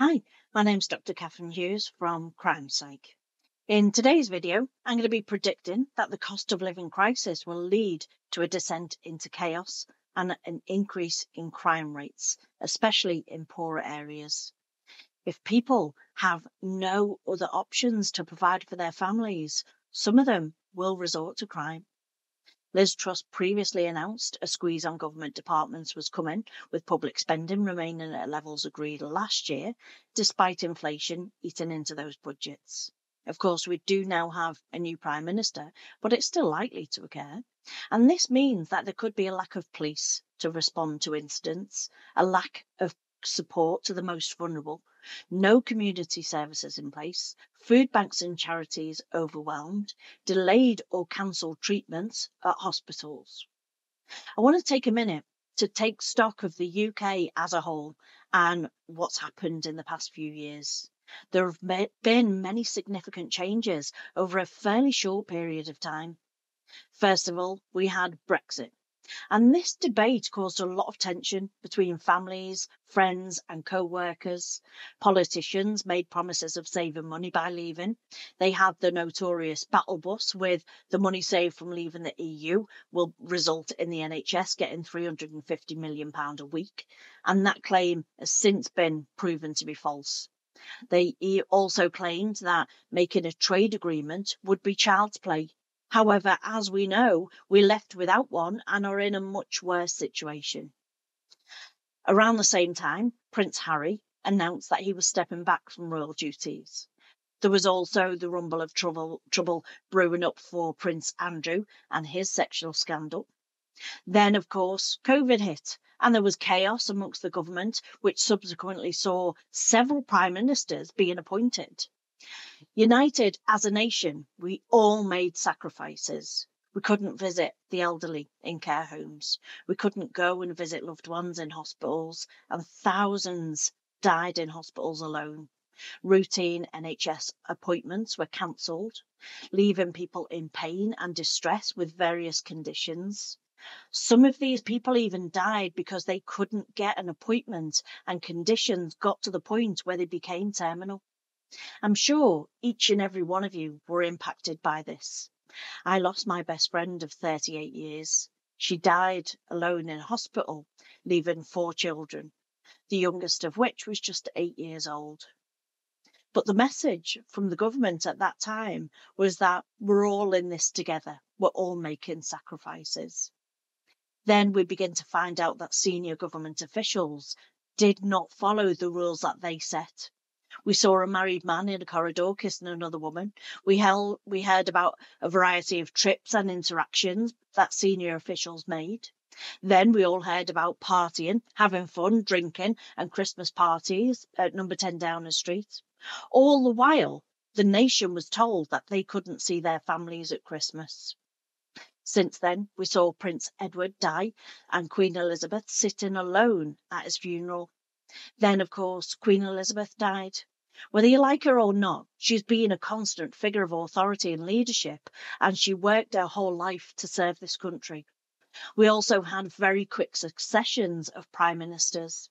Hi, my name's Dr. Catherine Hughes from CrimePsych. In today's video, I'm going to be predicting that the cost of living crisis will lead to a descent into chaos and an increase in crime rates, especially in poorer areas. If people have no other options to provide for their families, some of them will resort to crime. Liz Truss previously announced a squeeze on government departments was coming, with public spending remaining at levels agreed last year, despite inflation eating into those budgets. Of course, we do now have a new Prime Minister, but it's still likely to occur. And this means that there could be a lack of police to respond to incidents, a lack of support to the most vulnerable, no community services in place, food banks and charities overwhelmed, delayed or cancelled treatments at hospitals. I want to take a minute to take stock of the UK as a whole and what's happened in the past few years. There have been many significant changes over a fairly short period of time. First of all, we had Brexit. And this debate caused a lot of tension between families, friends, and co workers. Politicians made promises of saving money by leaving. They had the notorious battle bus with the money saved from leaving the EU will result in the NHS getting £350 million a week. And that claim has since been proven to be false. They also claimed that making a trade agreement would be child's play. However, as we know, we're left without one and are in a much worse situation. Around the same time, Prince Harry announced that he was stepping back from royal duties. There was also the rumble of trouble brewing up for Prince Andrew and his sexual scandal. Then, of course, COVID hit, and there was chaos amongst the government, which subsequently saw several prime ministers being appointed. United as a nation, we all made sacrifices. We couldn't visit the elderly in care homes. We couldn't go and visit loved ones in hospitals, and thousands died in hospitals alone. Routine NHS appointments were cancelled, leaving people in pain and distress with various conditions. Some of these people even died because they couldn't get an appointment and conditions got to the point where they became terminal. I'm sure each and every one of you were impacted by this. I lost my best friend of 38 years. She died alone in a hospital, leaving 4 children, the youngest of which was just 8 years old. But the message from the government at that time was that we're all in this together. We're all making sacrifices. Then we begin to find out that senior government officials did not follow the rules that they set. We saw a married man in a corridor kissing another woman. We heard about a variety of trips and interactions that senior officials made. Then we all heard about partying, having fun, drinking, and Christmas parties at number 10 Downing Street. All the while, the nation was told that they couldn't see their families at Christmas. Since then, we saw Prince Edward die and Queen Elizabeth sitting alone at his funeral. Then, of course, Queen Elizabeth died. Whether you like her or not, she's been a constant figure of authority and leadership, and she worked her whole life to serve this country. We also had very quick successions of prime ministers.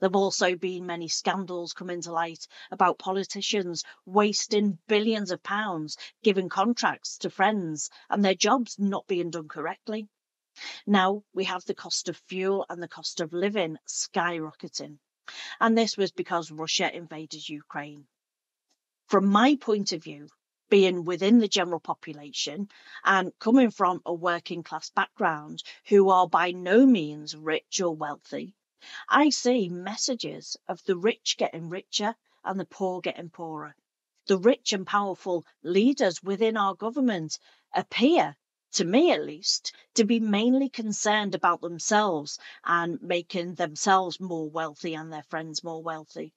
There have also been many scandals coming to light about politicians wasting billions of pounds, giving contracts to friends, and their jobs not being done correctly. Now we have the cost of fuel and the cost of living skyrocketing. And this was because Russia invaded Ukraine. From my point of view, being within the general population and coming from a working class background who are by no means rich or wealthy, I see messages of the rich getting richer and the poor getting poorer. The rich and powerful leaders within our government appear, to me at least, to be mainly concerned about themselves and making themselves more wealthy and their friends more wealthy.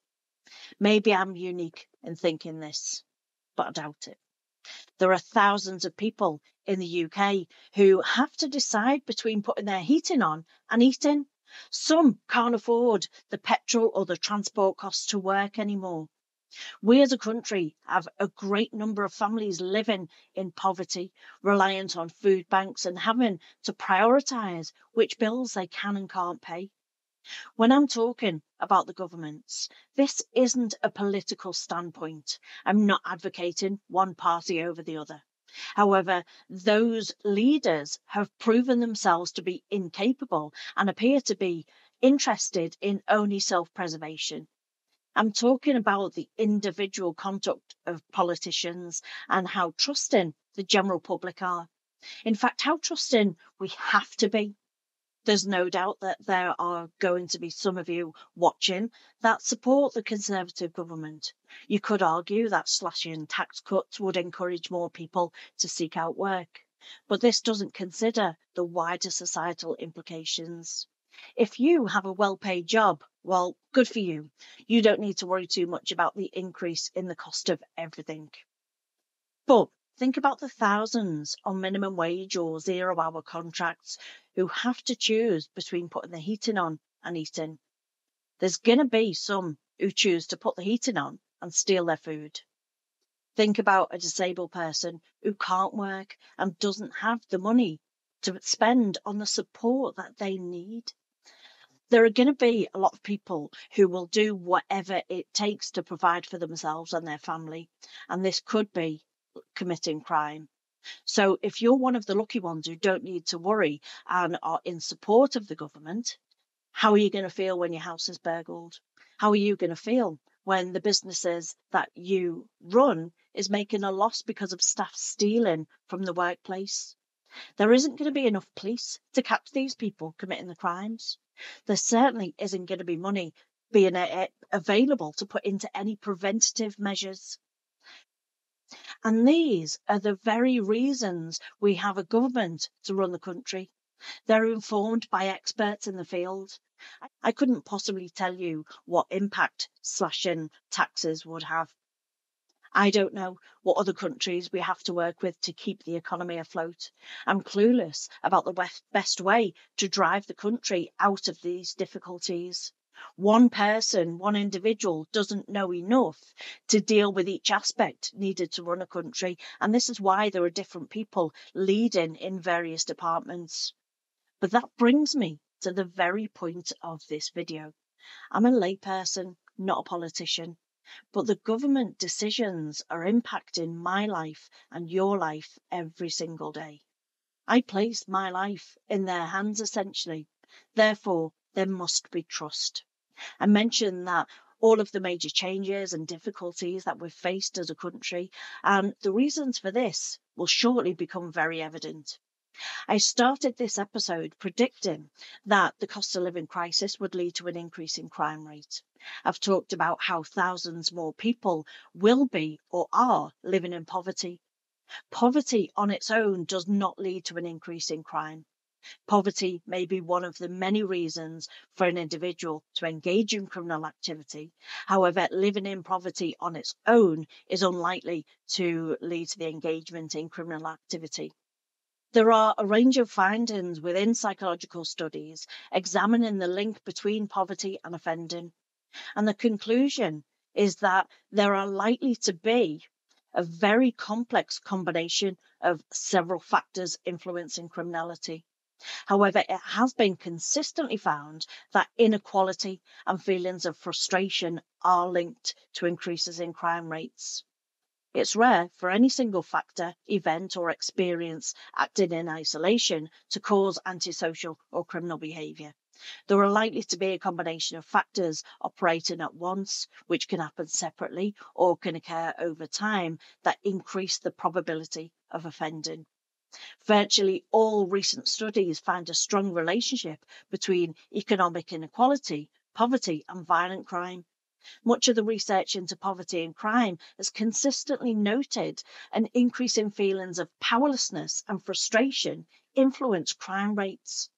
Maybe I'm unique in thinking this, but I doubt it. There are thousands of people in the UK who have to decide between putting their heating on and eating. Some can't afford the petrol or the transport costs to work anymore. We as a country have a great number of families living in poverty, reliant on food banks and having to prioritise which bills they can and can't pay. When I'm talking about the governments, this isn't a political standpoint. I'm not advocating one party over the other. However, those leaders have proven themselves to be incapable and appear to be interested in only self-preservation. I'm talking about the individual conduct of politicians and how trusting the general public are. In fact, how trusting we have to be. There's no doubt that there are going to be some of you watching that support the Conservative government. You could argue that slashing tax cuts would encourage more people to seek out work, but this doesn't consider the wider societal implications. If you have a well-paid job, well, good for you. You don't need to worry too much about the increase in the cost of everything. But think about the thousands on minimum wage or 0-hour contracts who have to choose between putting the heating on and eating. There's going to be some who choose to put the heating on and steal their food. Think about a disabled person who can't work and doesn't have the money to spend on the support that they need. There are going to be a lot of people who will do whatever it takes to provide for themselves and their family, and this could be committing crime. So if you're one of the lucky ones who don't need to worry and are in support of the government, how are you going to feel when your house is burgled? How are you going to feel when the businesses that you run is making a loss because of staff stealing from the workplace? There isn't going to be enough police to catch these people committing the crimes. There certainly isn't going to be money being available to put into any preventative measures. And these are the very reasons we have a government to run the country. They're informed by experts in the field. I couldn't possibly tell you what impact slashing taxes would have. I don't know what other countries we have to work with to keep the economy afloat. I'm clueless about the best way to drive the country out of these difficulties. One person, one individual doesn't know enough to deal with each aspect needed to run a country. And this is why there are different people leading in various departments. But that brings me to the very point of this video. I'm a layperson, not a politician. But the government decisions are impacting my life and your life every single day. I place my life in their hands essentially. Therefore, there must be trust. I mentioned that all of the major changes and difficulties that we've faced as a country, and the reasons for this will shortly become very evident. I started this episode predicting that the cost of living crisis would lead to an increase in crime rate. I've talked about how thousands more people will be or are living in poverty. Poverty on its own does not lead to an increase in crime. Poverty may be one of the many reasons for an individual to engage in criminal activity. However, living in poverty on its own is unlikely to lead to the engagement in criminal activity. There are a range of findings within psychological studies examining the link between poverty and offending. And the conclusion is that there are likely to be a very complex combination of several factors influencing criminality. However, it has been consistently found that inequality and feelings of frustration are linked to increases in crime rates. It's rare for any single factor, event, or experience acting in isolation to cause antisocial or criminal behaviour. There are likely to be a combination of factors operating at once, which can happen separately or can occur over time, that increase the probability of offending. Virtually all recent studies find a strong relationship between economic inequality, poverty, and violent crime. Much of the research into poverty and crime has consistently noted an increase in feelings of powerlessness and frustration influence crime rates.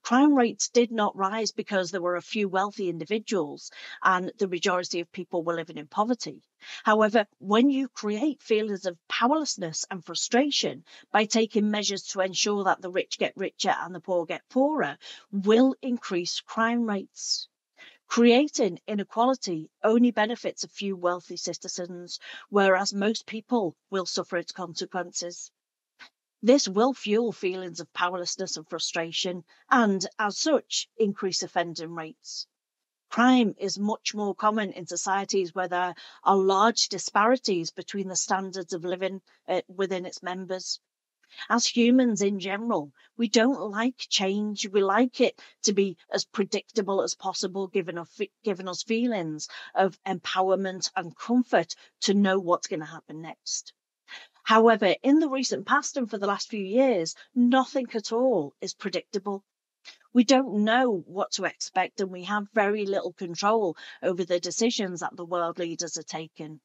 Crime rates did not rise because there were a few wealthy individuals and the majority of people were living in poverty. However, when you create feelings of powerlessness and frustration by taking measures to ensure that the rich get richer and the poor get poorer, will increase crime rates. Creating inequality only benefits a few wealthy citizens, whereas most people will suffer its consequences. This will fuel feelings of powerlessness and frustration, and as such, increase offending rates. Crime is much more common in societies where there are large disparities between the standards of living within its members. As humans in general, we don't like change. We like it to be as predictable as possible, giving us feelings of empowerment and comfort to know what's going to happen next. However, in the recent past and for the last few years, nothing at all is predictable. We don't know what to expect, and we have very little control over the decisions that the world leaders are taking.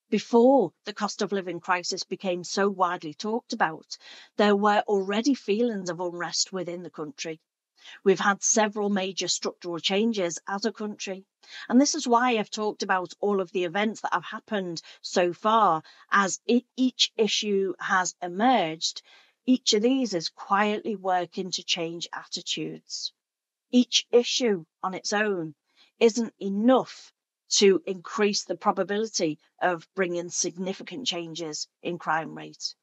Before the cost of living crisis became so widely talked about, there were already feelings of unrest within the country. We've had several major structural changes as a country. And this is why I've talked about all of the events that have happened so far. As each issue has emerged, each of these is quietly working to change attitudes. Each issue on its own isn't enough to increase the probability of bringing significant changes in crime rates.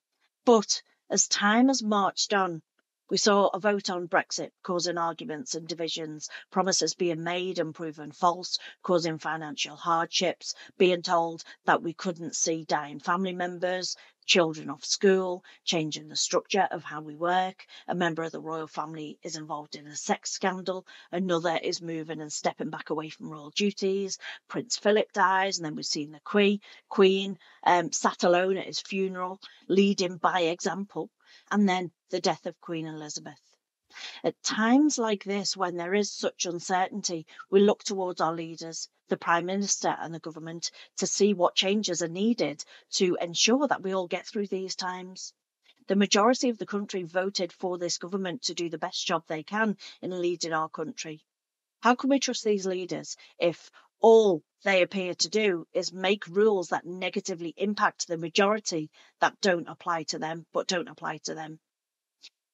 But as time has marched on, we saw a vote on Brexit causing arguments and divisions, promises being made and proven false, causing financial hardships, being told that we couldn't see dying family members, children off school, changing the structure of how we work. A member of the royal family is involved in a sex scandal. Another is moving and stepping back away from royal duties. Prince Philip dies, and then we've seen the Queen sat alone at his funeral, leading by example. And then the death of Queen Elizabeth. At times like this, when there is such uncertainty, we look towards our leaders, the Prime Minister and the government, to see what changes are needed to ensure that we all get through these times. The majority of the country voted for this government to do the best job they can in leading our country. How can we trust these leaders if all they appear to do is make rules that negatively impact the majority that don't apply to them, but don't apply to them?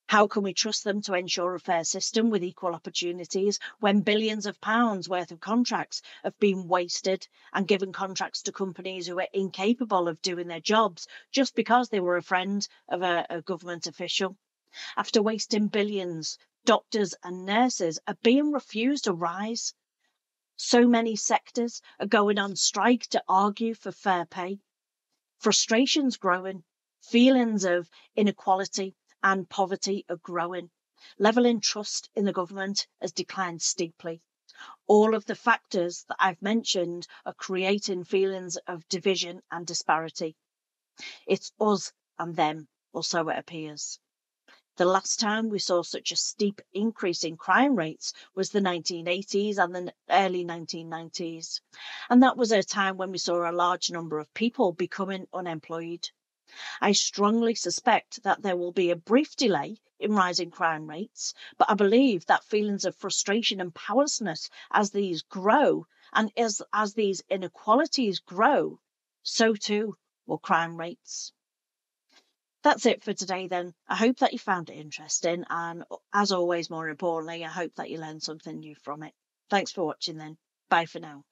How can we trust them to ensure a fair system with equal opportunities when billions of pounds worth of contracts have been wasted and given contracts to companies who are incapable of doing their jobs just because they were a friend of a government official? After wasting billions, doctors and nurses are being refused a rise. So many sectors are going on strike to argue for fair pay. Frustration's growing. Feelings of inequality and poverty are growing. Level in trust in the government has declined steeply. All of the factors that I've mentioned are creating feelings of division and disparity. It's us and them, or so it appears. The last time we saw such a steep increase in crime rates was the 1980s and the early 1990s. And that was a time when we saw a large number of people becoming unemployed. I strongly suspect that there will be a brief delay in rising crime rates, but I believe that feelings of frustration and powerlessness as these grow and as these inequalities grow, so too will crime rates. That's it for today then. I hope that you found it interesting, and as always, more importantly, I hope that you learned something new from it. Thanks for watching then. Bye for now.